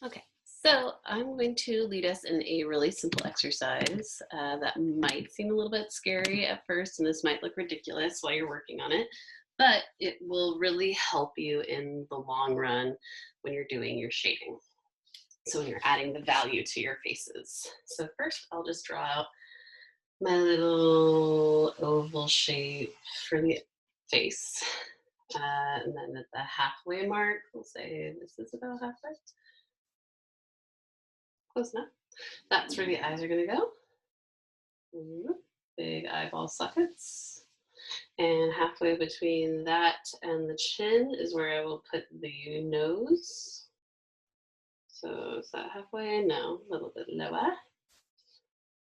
Okay, so I'm going to lead us in a really simple exercise that might seem a little bit scary at first, and this might look ridiculous while you're working on it, but it will really help you in the long run when you're doing your shading. So when you're adding the value to your faces. So first I'll just draw out my little oval shape for the face. And then at the halfway mark, we'll say this is about halfway. Close enough. That's where the eyes are going to go. Big eyeball sockets. And halfway between that and the chin is where I will put the nose. So is that halfway? No, a little bit lower.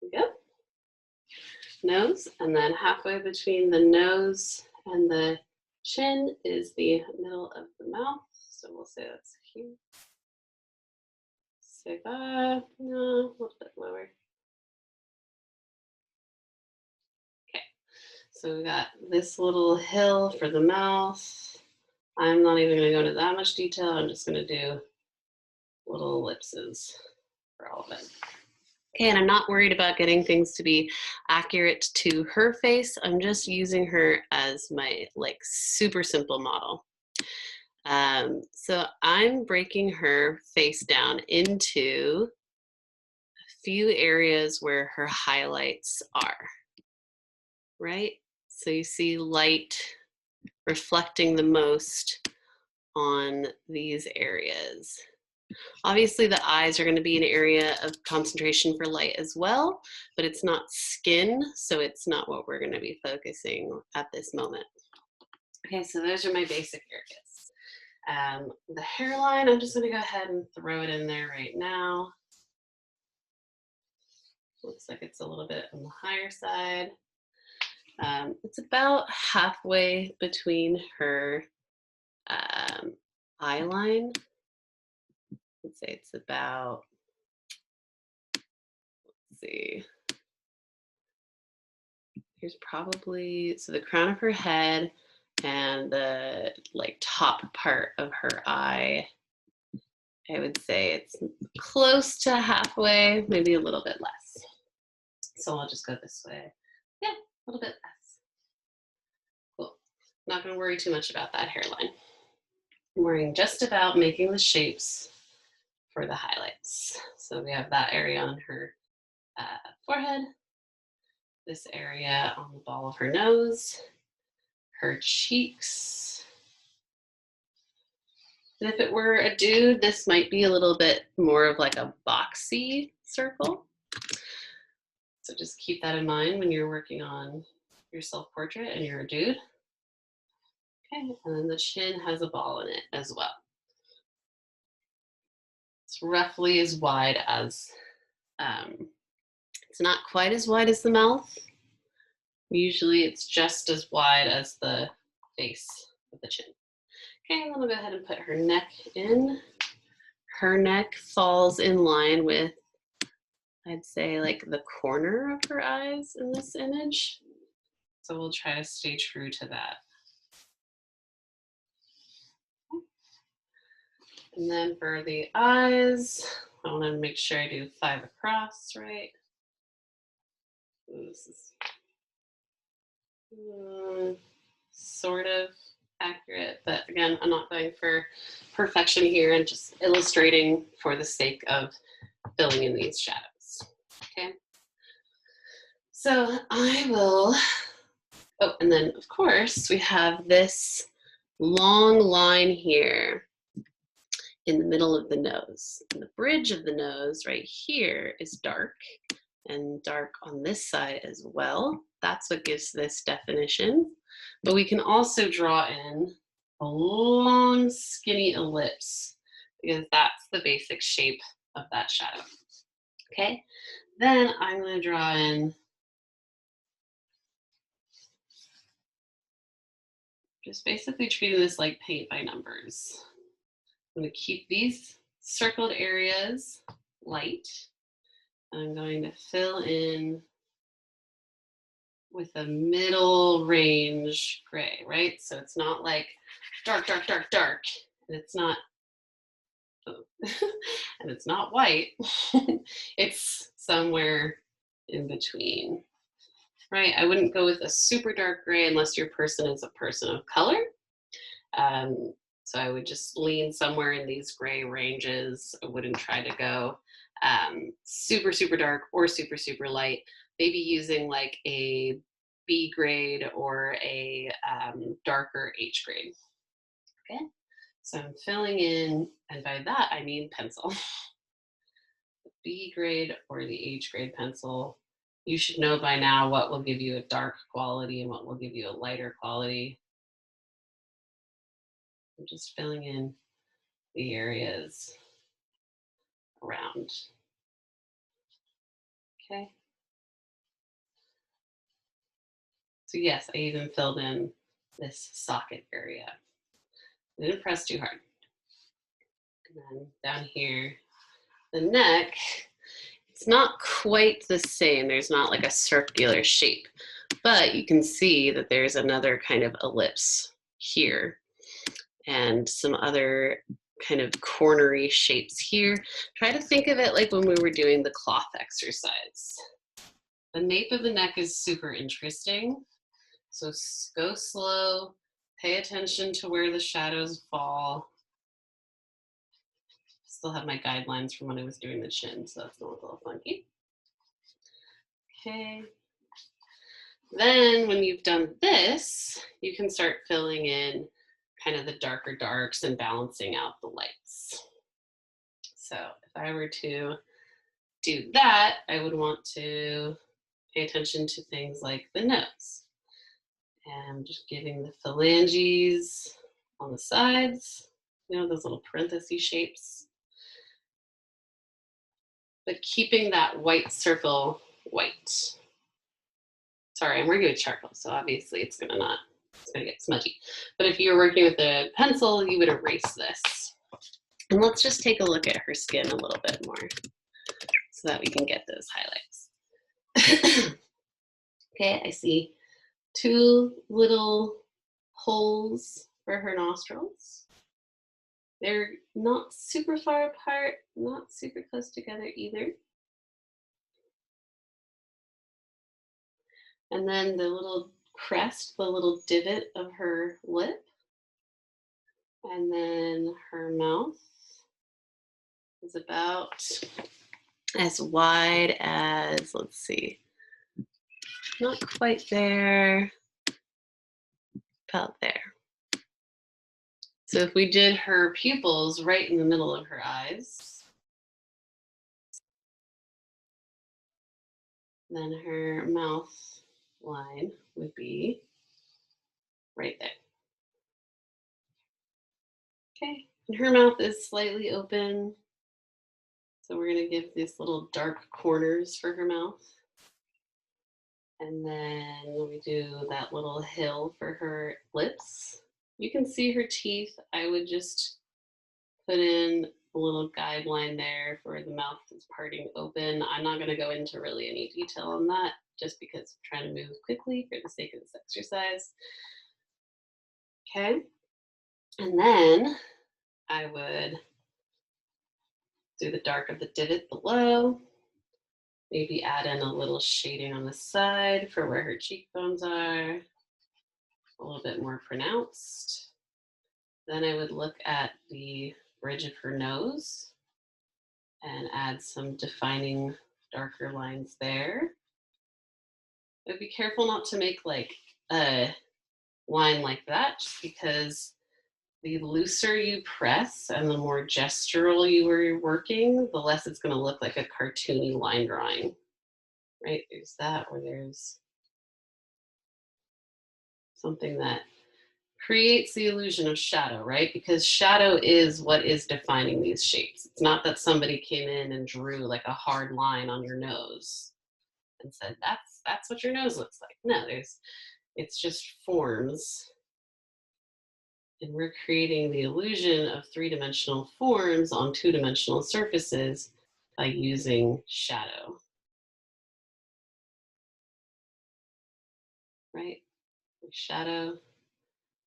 There we go. Nose. And then halfway between the nose and the chin is the middle of the mouth. So we'll say that's here. Say that. No, a little bit lower. So we got this little hill for the mouth. I'm not even going to go into that much detail. I'm just going to do little ellipses for all of it. Okay, and I'm not worried about getting things to be accurate to her face. I'm just using her as my super simple model. So I'm breaking her face down into a few areas where her highlights are, right? So you see light reflecting the most on these areas. Obviously the eyes are going to be an area of concentration for light as well, but it's not skin, so it's not what we're going to be focusing at this moment. Okay, so those are my basic areas. The hairline, I'm just going to go ahead and throw it in there right now. Looks like it's a little bit on the higher side. It's about halfway between her eye line. Let's say it's about, let's see, here's probably, so the crown of her head and the top part of her eye, I would say it's close to halfway, maybe a little bit less. So I'll just go this way. Yeah, a little bit less. Cool. Not going to worry too much about that hairline. I'm worrying just about making the shapes for the highlights. So we have that area on her forehead, this area on the ball of her nose, her cheeks. And if it were a dude, this might be a little bit more of like a boxy circle. So just keep that in mind when you're working on your self-portrait and you're a dude. Okay, and then the chin has a ball in it as well. It's roughly as wide as, it's not quite as wide as the mouth. Usually it's just as wide as the face of the chin. Okay, and then we'll go ahead and put her neck in. Her neck falls in line with, I'd say, the corner of her eyes in this image. So we'll try to stay true to that. And then for the eyes, I want to make sure I do 5 across, right? Ooh, this is sort of accurate, but again, I'm not going for perfection here and just illustrating for the sake of filling in these shadows. Okay. So I will, oh, and then of course we have this long line here in the middle of the nose. And the bridge of the nose right here is dark, and dark on this side as well. That's what gives this definition. But we can also draw in a long skinny ellipse because that's the basic shape of that shadow. Okay, then I'm going to draw in just basically treating this like paint by numbers. I'm going to keep these circled areas light. I'm going to fill in with a middle range gray, right? So it's not like dark, dark, dark, dark. And it's not and it's not white. It's somewhere in between, right? I wouldn't go with a super dark gray unless your person is a person of color. Um, so I would just lean somewhere in these gray ranges. I wouldn't try to go super, super dark or super, super light. Maybe using like a B grade or a darker H grade. Okay, so I'm filling in, and by that I mean pencil. B grade or the H grade pencil. You should know by now what will give you a dark quality and what will give you a lighter quality. I'm just filling in the areas around. Okay. So yes, I even filled in this socket area. I didn't press too hard. And then down here, the neck, it's not quite the same. There's not like a circular shape, but you can see that there's another kind of ellipse here and some other kind of cornery shapes here. Try to think of it like when we were doing the cloth exercise. The nape of the neck is super interesting. So go slow, pay attention to where the shadows fall. Still have my guidelines from when I was doing the chin, so that's gonna look a little funky. Okay. Then when you've done this, you can start filling in kind of the darker darks and balancing out the lights. So if I were to do that, I would want to pay attention to things like the nose and just giving the phalanges on the sides, you know, those little parenthesis shapes, but keeping that white circle white. Sorry, I'm working with charcoal, so obviously it's gonna get smudgy. But if you were working with a pencil, you would erase this. And let's just take a look at her skin a little bit more so that we can get those highlights. Okay, I see two little holes for her nostrils. They're not super far apart, not super close together either. And then the little crest, the little divot of her lip. And then her mouth is about as wide as, let's see, not quite there, about there. So if we did her pupils right in the middle of her eyes, then her mouth line would be right there. Okay, and her mouth is slightly open. So we're gonna give these little dark corners for her mouth. And then we do that little hill for her lips. You can see her teeth. I would just put in a little guideline there for the mouth is parting open. I'm not going to go into really any detail on that just because I'm trying to move quickly for the sake of this exercise. Okay. And then I would do the dark of the divot below. Maybe add in a little shading on the side for where her cheekbones are, a little bit more pronounced. Then I would look at the bridge of her nose and add some defining darker lines there. But be careful not to make like a line like that, just because the looser you press and the more gestural you are working, the less it's going to look like a cartoony line drawing. Right? There's that, or there's something that creates the illusion of shadow, right? Because shadow is what is defining these shapes. It's not that somebody came in and drew like a hard line on your nose and said, that's what your nose looks like. No, it's just forms. And we're creating the illusion of three-dimensional forms on two-dimensional surfaces by using shadow. Right? Shadow.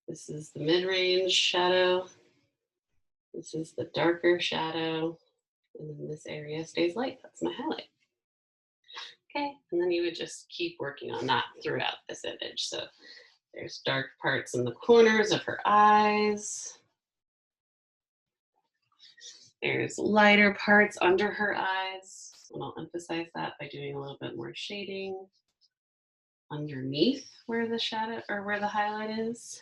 This is the mid-range shadow. This is the darker shadow, and then this area stays light. That's my highlight. Okay, and then you would just keep working on that throughout this image. So there's dark parts in the corners of her eyes. There's lighter parts under her eyes, and I'll emphasize that by doing a little bit more shading underneath where the shadow or where the highlight is.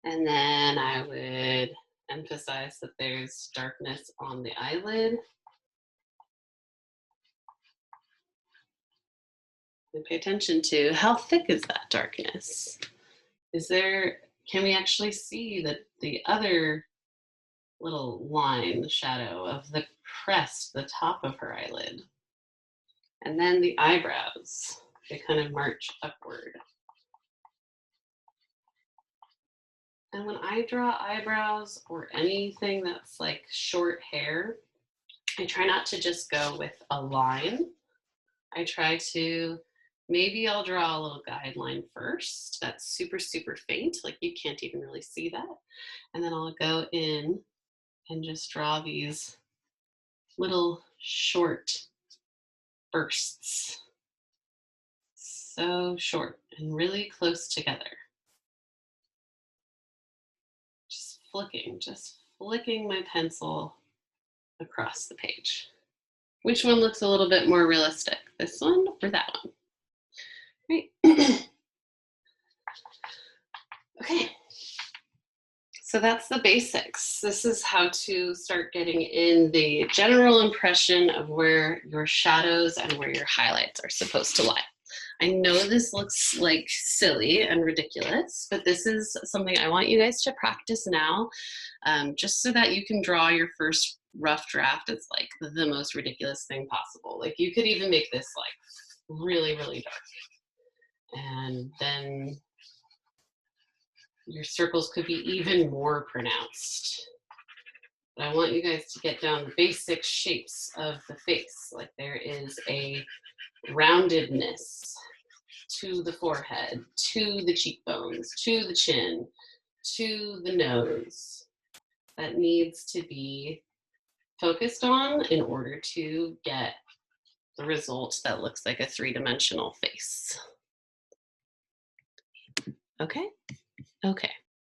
And then I would emphasize that there's darkness on the eyelid. And pay attention to how thick is that darkness? Can we actually see the other little line shadow of the crest, the top of her eyelid? And then the eyebrows, they kind of march upward. And when I draw eyebrows or anything that's like short hair, I try not to just go with a line. I try to, maybe I'll draw a little guideline first. That's super, super faint, like you can't even really see that. And then I'll go in and just draw these little short bursts. So short and really close together. Just flicking my pencil across the page. Which one looks a little bit more realistic? This one or that one? Great. Okay. So that's the basics. This is how to start getting in the general impression of where your shadows and where your highlights are supposed to lie. I know this looks like silly and ridiculous, but this is something I want you guys to practice now, just so that you can draw your first rough draft. It's like the most ridiculous thing possible. Like you could even make this like really, really dark. And then your circles could be even more pronounced. But I want you guys to get down the basic shapes of the face. Like there is a roundedness to the forehead, to the cheekbones, to the chin, to the nose that needs to be focused on in order to get the result that looks like a three-dimensional face. Okay? Okay.